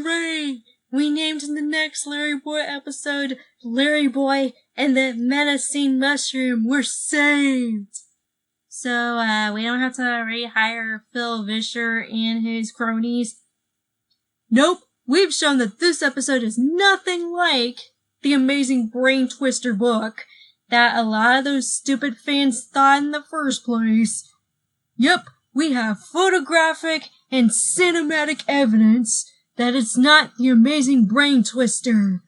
right! We named the next LarryBoy episode LarryBoy and the Menacing Mushroom. We're saved! So, we don't have to rehire Phil Vischer and his cronies. Nope! We've shown that this episode is nothing like the amazing brain twister book that a lot of those stupid fans thought in the first place. Yep, we have photographic and cinematic evidence that it's not the amazing brain twister.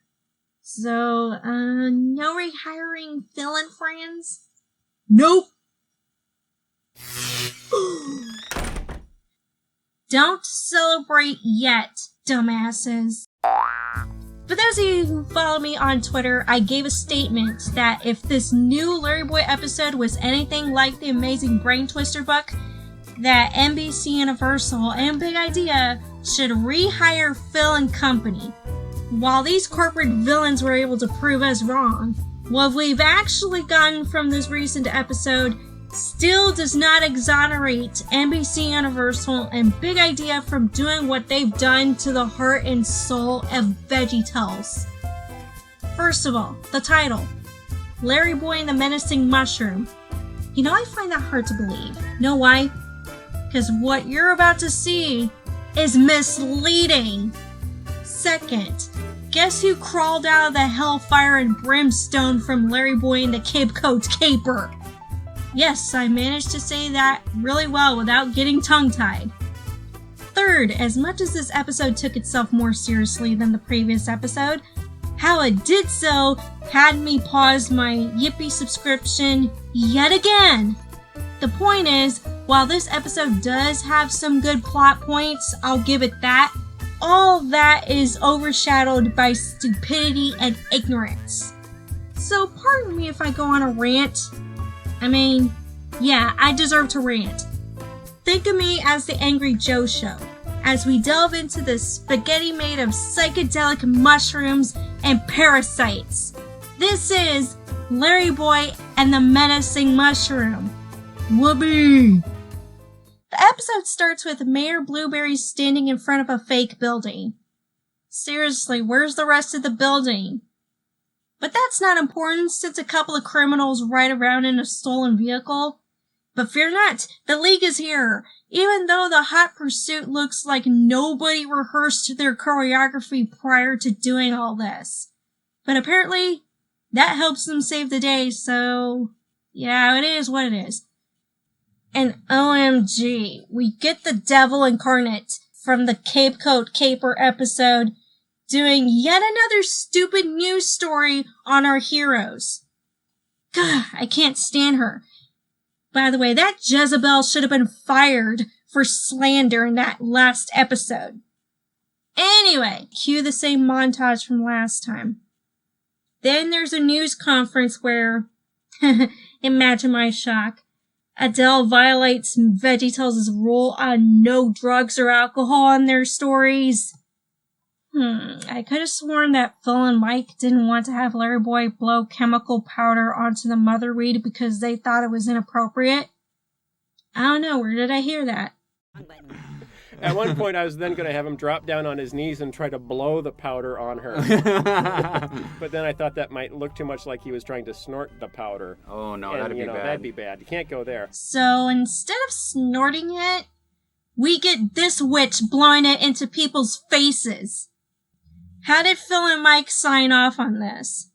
So, no rehiring Phil and friends? Nope. Don't celebrate yet, dumbasses. For those of you who follow me on Twitter, I gave a statement that if this new LarryBoy episode was anything like the amazing brain twister book, that NBC Universal and Big Idea should rehire Phil and company. While these corporate villains were able to prove us wrong, what we've actually gotten from this recent episode still does not exonerate NBC Universal and Big Idea from doing what they've done to the heart and soul of veggietales. First of all, the title, LarryBoy and the Menacing Mushroom. You know, I find that hard to believe. Know why? Because what you're about to see is misleading. Second, guess who crawled out of the hellfire and brimstone from LarryBoy and the Cape Coat Caper? Yes, I managed to say that really well without getting tongue-tied. Third, as much as this episode took itself more seriously than the previous episode, how it did so had me pause my Yippee subscription yet again. The point is, while this episode does have some good plot points, I'll give it that, all that is overshadowed by stupidity and ignorance. So pardon me if I go on a rant. I mean, yeah, I deserve to rant. Think of me as the Angry Joe Show, as we delve into the spaghetti made of psychedelic mushrooms and parasites. This is LarryBoy and the Menacing Mushroom. Whoopee! The episode starts with Mayor Blueberry standing in front of a fake building. Seriously, where's the rest of the building? But that's not important since a couple of criminals ride around in a stolen vehicle. But fear not, the League is here, even though the hot pursuit looks like nobody rehearsed their choreography prior to doing all this. But apparently, that helps them save the day, so yeah, it is what it is. And OMG, we get the devil incarnate from the Cape Coat Caper episode doing yet another stupid news story on our heroes. God, I can't stand her. By the way, that Jezebel should have been fired for slander in that last episode. Anyway, cue the same montage from last time. Then there's a news conference where, imagine my shock, Adele violates veggietales' rule on no drugs or alcohol in their stories. I could have sworn that Phil and Mike didn't want to have LarryBoy blow chemical powder onto the mother weed because they thought it was inappropriate. I don't know, where did I hear that? At one point, I was then going to have him drop down on his knees and try to blow the powder on her. But then I thought that might look too much like he was trying to snort the powder. Oh, no, and, that'd be bad. That'd be bad. You can't go there. So instead of snorting it, we get this witch blowing it into people's faces. How did Phil and Mike sign off on this?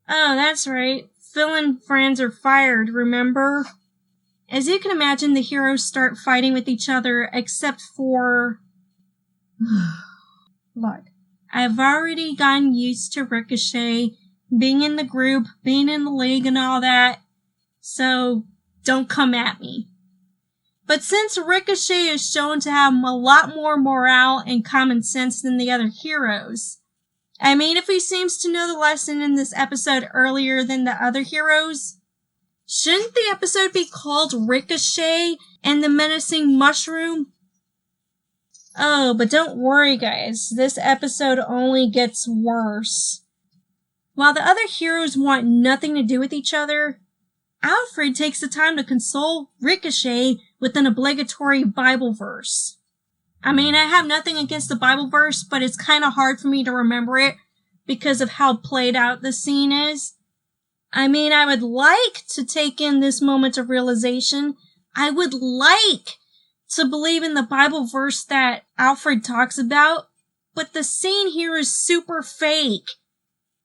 Oh, that's right. Phil and friends are fired, remember? As you can imagine, the heroes start fighting with each other, except for... Look, I've already gotten used to Ricochet, being in the group, being in the league and all that, so don't come at me. But since Ricochet is shown to have a lot more morale and common sense than the other heroes, I mean, if he seems to know the lesson in this episode earlier than the other heroes, shouldn't the episode be called Ricochet and the Menacing Mushroom? Oh, but don't worry, guys. This episode only gets worse. While the other heroes want nothing to do with each other, Alfred takes the time to console Ricochet with an obligatory Bible verse. I mean, I have nothing against the Bible verse, but it's kind of hard for me to remember it because of how played out the scene is. I mean, I would like to take in this moment of realization. I would like to believe in the Bible verse that Alfred talks about, but the scene here is super fake.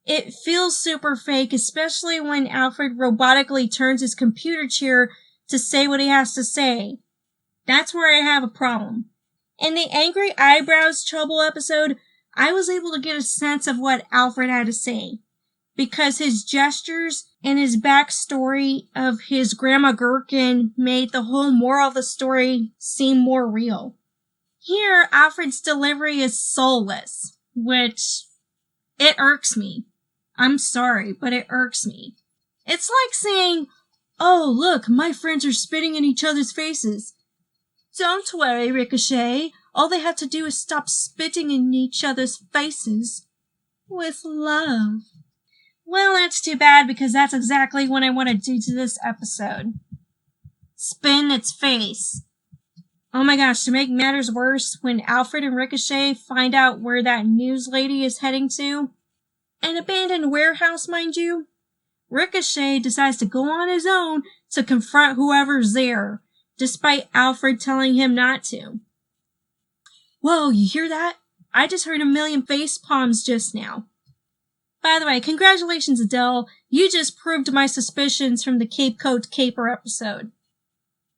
It feels super fake, especially when Alfred robotically turns his computer chair to say what he has to say. That's where I have a problem. In the Angry Eyebrows Trouble episode, I was able to get a sense of what Alfred had to say, because his gestures and his backstory of his Grandma Gherkin made the whole moral of the story seem more real. Here, Alfred's delivery is soulless, which, it irks me. I'm sorry, but it irks me. It's like saying, "Oh, look, my friends are spitting in each other's faces." Don't worry, Ricochet. All they have to do is stop spitting in each other's faces. With love. Well, that's too bad because that's exactly what I want to do to this episode. Spin its face. Oh my gosh, to make matters worse, when Alfred and Ricochet find out where that news lady is heading to, an abandoned warehouse, mind you, Ricochet decides to go on his own to confront whoever's there, despite Alfred telling him not to. Whoa, you hear that? I just heard a million face palms just now. By the way, congratulations, Adele. You just proved my suspicions from the Cape Cod Caper episode.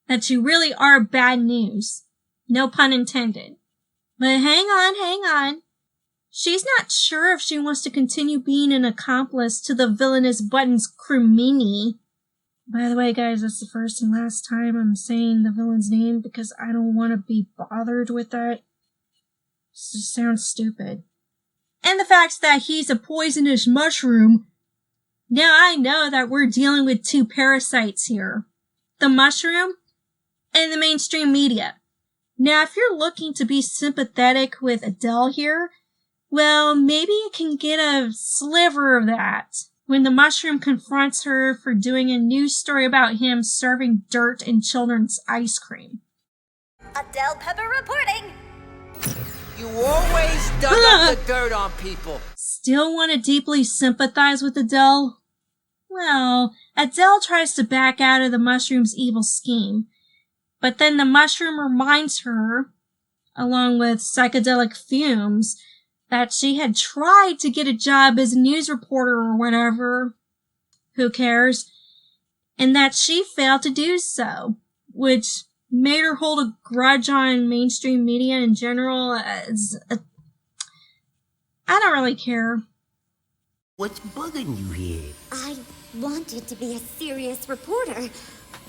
That you really are bad news. No pun intended. But hang on. She's not sure if she wants to continue being an accomplice to the villainous Buttons Crumini. By the way, guys, that's the first and last time I'm saying the villain's name because I don't want to be bothered with that. It just sounds stupid. And the fact that he's a poisonous mushroom. Now I know that we're dealing with two parasites here. The mushroom and the mainstream media. Now, if you're looking to be sympathetic with Adele here, well, maybe you can get a sliver of that when the mushroom confronts her for doing a news story about him serving dirt in children's ice cream. Adele Pepper reporting. You always dug up the dirt on people. Still want to deeply sympathize with Adele? Well, Adele tries to back out of the mushroom's evil scheme, but then the mushroom reminds her, along with psychedelic fumes, that she had tried to get a job as a news reporter or whatever. Who cares? And that she failed to do so, which made her hold a grudge on mainstream media in general. I don't really care. What's bugging you here? I wanted to be a serious reporter,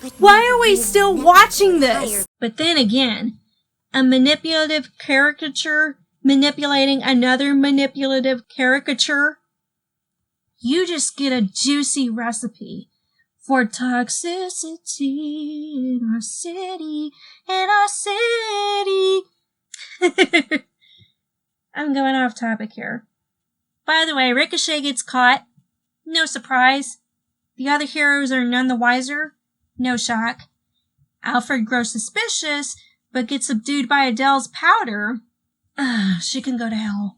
but why are we still watching this? But then again, a manipulative caricature manipulating another manipulative caricature, you just get a juicy recipe for toxicity in our city, I'm going off topic here. By the way, Ricochet gets caught. No surprise. The other heroes are none the wiser. No shock. Alfred grows suspicious, but gets subdued by Adele's powder. She can go to hell.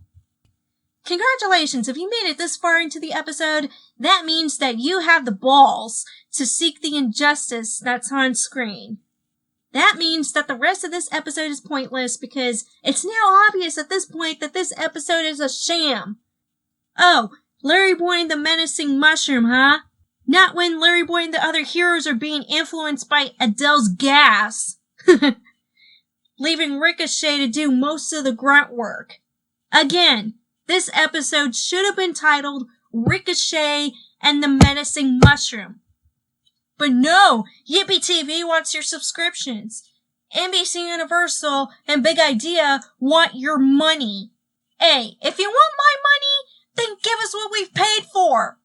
Congratulations, if you made it this far into the episode, that means that you have the balls to seek the injustice that's on screen. That means that the rest of this episode is pointless because it's now obvious at this point that this episode is a sham. Oh, LarryBoy and the Menacing Mushroom, huh? Not when LarryBoy and the other heroes are being influenced by Adele's gas. Leaving Ricochet to do most of the grunt work. Again, this episode should have been titled Ricochet and the Menacing Mushroom. But no, Yippee TV wants your subscriptions. NBC Universal and Big Idea want your money. Hey, if you want my money, then give us what we've paid for.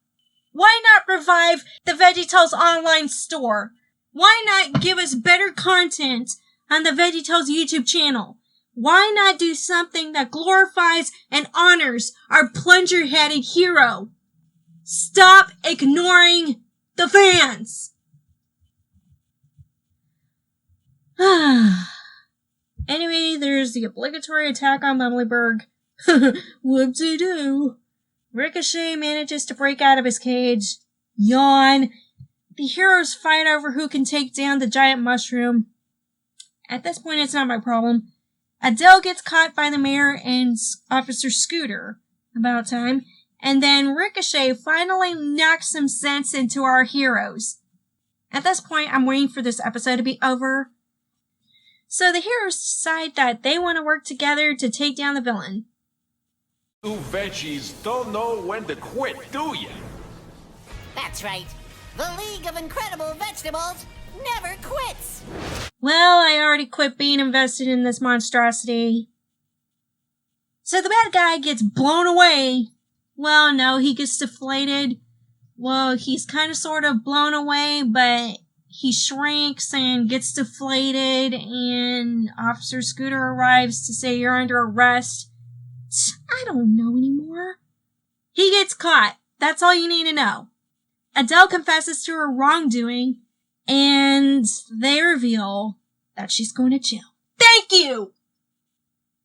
Why not revive the veggietales online store? Why not give us better content on the veggietales YouTube channel? Why not do something that glorifies and honors our plunger-headed hero? Stop ignoring the fans! Anyway, there's the obligatory attack on Bumbleberg. Whoopsie-doo. Ricochet manages to break out of his cage. Yawn. The heroes fight over who can take down the giant mushroom. At this point, it's not my problem. Adele gets caught by the mayor and Officer Scooter. About time. And then Ricochet finally knocks some sense into our heroes. At this point, I'm waiting for this episode to be over. So the heroes decide that they want to work together to take down the villain. You veggies don't know when to quit, do you? That's right. The League of Incredible Vegetables never quits. Well, I already quit being invested in this monstrosity. So the bad guy gets blown away. Well, no, he gets deflated. Well, he's kind of sort of blown away, but he shrinks and gets deflated, and Officer Scooter arrives to say you're under arrest. I don't know anymore. He gets caught. That's all you need to know. Adele confesses to her wrongdoing, and they reveal that she's going to jail. Thank you!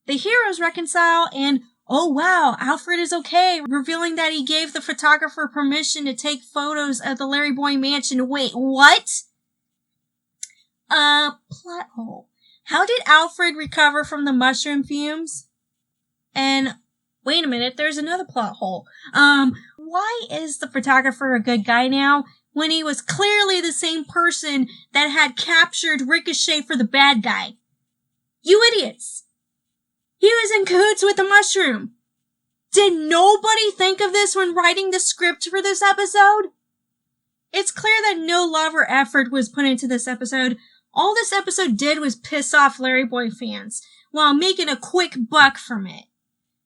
The heroes reconcile, and oh wow, Alfred is okay, revealing that he gave the photographer permission to take photos of the LarryBoy mansion. Wait, what? Plot hole. How did Alfred recover from the mushroom fumes? And wait a minute, there's another plot hole. Why is the photographer a good guy now when he was clearly the same person that had captured Ricochet for the bad guy? You idiots! He was in cahoots with the mushroom. Did nobody think of this when writing the script for this episode? It's clear that no love or effort was put into this episode. All this episode did was piss off LarryBoy fans while making a quick buck from it.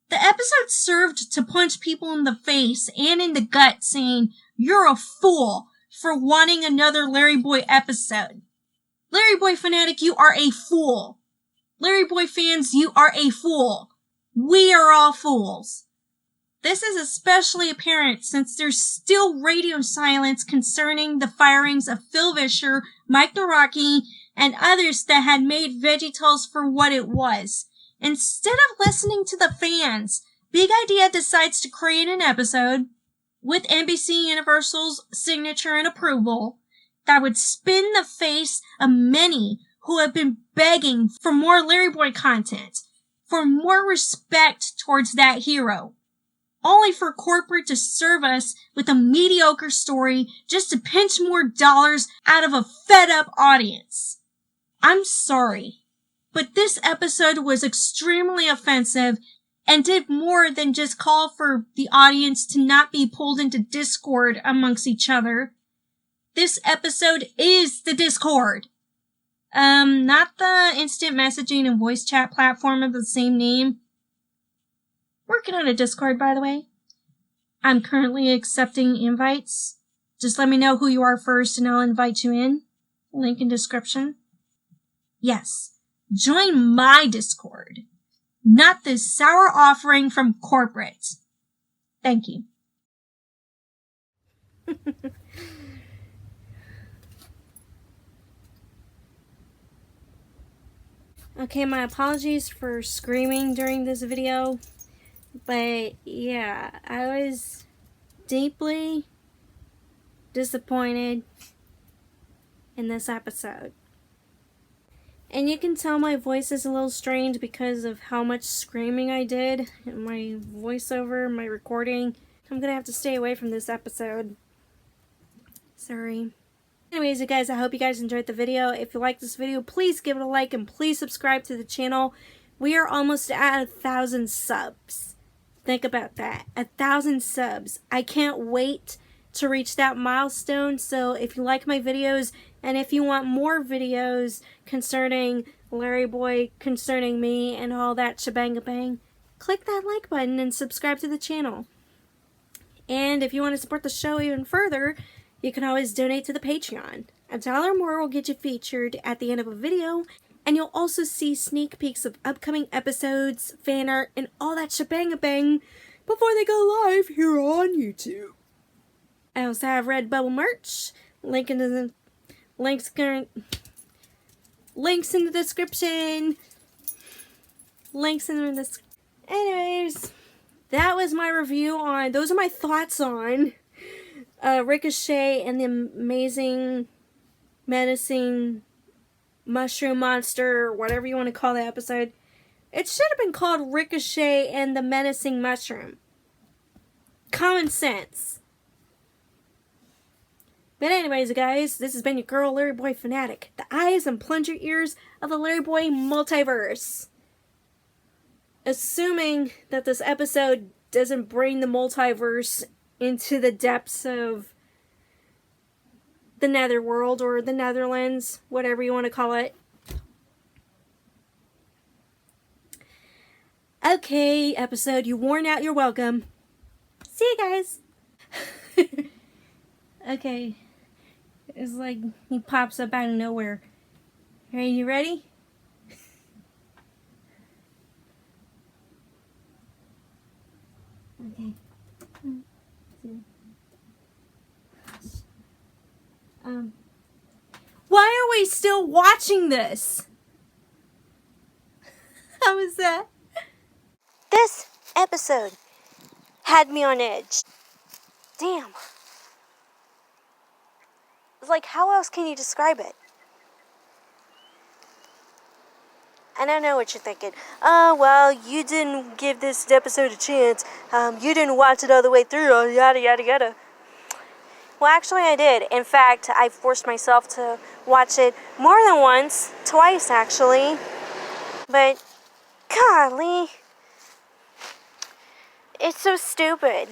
The episode served to punch people in the face and in the gut, saying, "You're a fool for wanting another LarryBoy episode. LarryBoy Fanatic, you are a fool. LarryBoy fans, you are a fool. We are all fools." This is especially apparent since there's still radio silence concerning the firings of Phil Vischer, Mike Naraki, and others that had made veggietales for what it was. Instead of listening to the fans, Big Idea decides to create an episode with NBC Universal's signature and approval that would spin the face of many who have been begging for more LarryBoy content, for more respect towards that hero, only for corporate to serve us with a mediocre story just to pinch more dollars out of a fed-up audience. I'm sorry, but this episode was extremely offensive and did more than just call for the audience to not be pulled into discord amongst each other. This episode is the Discord. Not the instant messaging and voice chat platform of the same name. Working on a Discord, by the way. I'm currently accepting invites. Just let me know who you are first and I'll invite you in. Link in description. Yes, join my Discord. Not this sour offering from corporate. Thank you. Okay, my apologies for screaming during this video, but yeah, I was deeply disappointed in this episode. And you can tell my voice is a little strained because of how much screaming I did in my voiceover, my recording. I'm gonna have to stay away from this episode. Sorry. Anyways, you guys, I hope you guys enjoyed the video. If you like this video, please give it a like and please subscribe to the channel. We are almost at 1,000 subs. Think about that. 1,000 subs. I can't wait to reach that milestone. So if you like my videos and if you want more videos concerning LarryBoy, concerning me, and all that shebang-a-bang, click that like button and subscribe to the channel. And if you want to support the show even further, you can always donate to the Patreon. $1 more will get you featured at the end of a video, and you'll also see sneak peeks of upcoming episodes, fan art, and all that shebang-a-bang before they go live here on YouTube. I also have Redbubble merch. Links in the description. Links in the... Anyways, that was my review on... Those are my thoughts on Ricochet and the amazing, menacing mushroom monster, or whatever you want to call the episode. It should have been called Ricochet and the Menacing Mushroom. Common sense. But anyways, guys, this has been your girl, LarryBoy Fanatic. The eyes and plunger ears of the LarryBoy multiverse. Assuming that this episode doesn't bring the multiverse into the depths of the Netherworld or the Netherlands, whatever you want to call it. Okay, episode, you worn out, you're welcome. See you guys. Okay. It's like he pops up out of nowhere. Are you ready? Okay. Why are we still watching this? How was that? This episode had me on edge. Damn. Like, how else can you describe it? I don't know what you're thinking. Oh, well, you didn't give this episode a chance. You didn't watch it all the way through, yada, yada, yada. Well, actually, I did. In fact, I forced myself to watch it more than once. Twice, actually. But, golly. It's so stupid.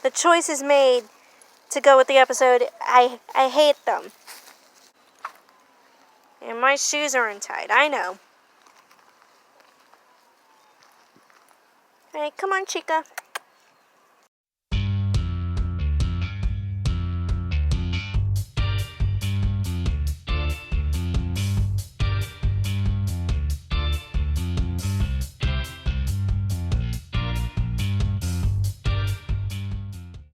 The choices made to go with the episode, I hate them. And my shoes are untied, I know. Alright, come on, Chica.